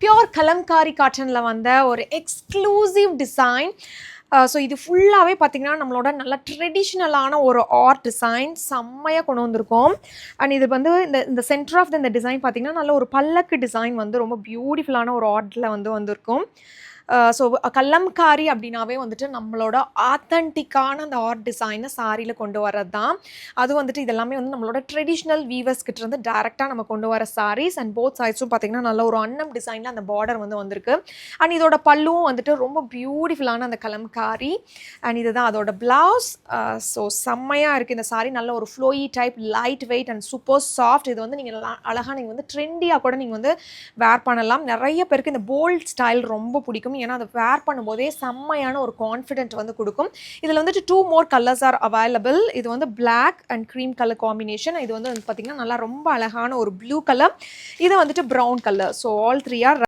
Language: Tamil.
பியோர் கலம்காரி காட்டனில் வந்த ஒரு எக்ஸ்க்ளூசிவ் டிசைன். ஸோ இது ஃபுல்லாகவே பார்த்திங்கன்னா நம்மளோட நல்ல ட்ரெடிஷ்னலான ஒரு ஆர்ட் டிசைன் செம்மையாக கொண்டு வந்திருக்கோம். அண்ட் இது வந்து இந்த சென்டர் ஆஃப் இந்த டிசைன் பார்த்திங்கன்னா நல்ல ஒரு பல்லக்கு டிசைன் வந்து ரொம்ப பியூட்டிஃபுல்லான ஒரு ஆர்ட்டில் வந்திருக்கும். ஸோ கலம்காரி அப்படின்னாவே வந்துட்டு நம்மளோட ஆத்தன்டிக்கான அந்த ஆர்ட் டிசைனை சாரியில் கொண்டு வரது தான். அது வந்துட்டு இதெல்லாமே வந்து நம்மளோட ட்ரெடிஷ்னல் வீவர்ஸ் கிட்ட இருந்து டேரெக்டாக நம்ம கொண்டு வர சாரீஸ். அண்ட் போத் சைட்ஸும் பார்த்திங்கன்னா நல்ல ஒரு அன்னம் டிசைனில் அந்த பார்டர் வந்திருக்கு. அண்ட் இதோட பல்லுவும் வந்துட்டு ரொம்ப பியூட்டிஃபுல்லான அந்த கலம்காரி. அண்ட் இதுதான் அதோட பிளவுஸ். ஸோ செம்மையாக இருக்குது இந்த சாரீ. நல்ல ஒரு flowy type, light weight and super soft. இது வந்து நீங்கள் அழகாக நீங்கள் வந்து ட்ரெண்டியாக கூட நீங்கள் வந்து வேர் பண்ணலாம். நிறைய பேருக்கு இந்த போல்ட் ஸ்டைல் ரொம்ப பிடிக்கும். ஏன்னா அதை வேர் பண்ணும்போதே செம்மையான ஒரு கான்ஃபிடென்ட் வந்து கொடுக்கும். இதில் வந்துட்டு 2 more colors ஆர் அவைலபிள். இது வந்து black and cream colour combination. இது வந்து பார்த்திங்கன்னா நல்லா ரொம்ப அழகான ஒரு ப்ளூ கலர். இது வந்துட்டு brown colour. So all 3 R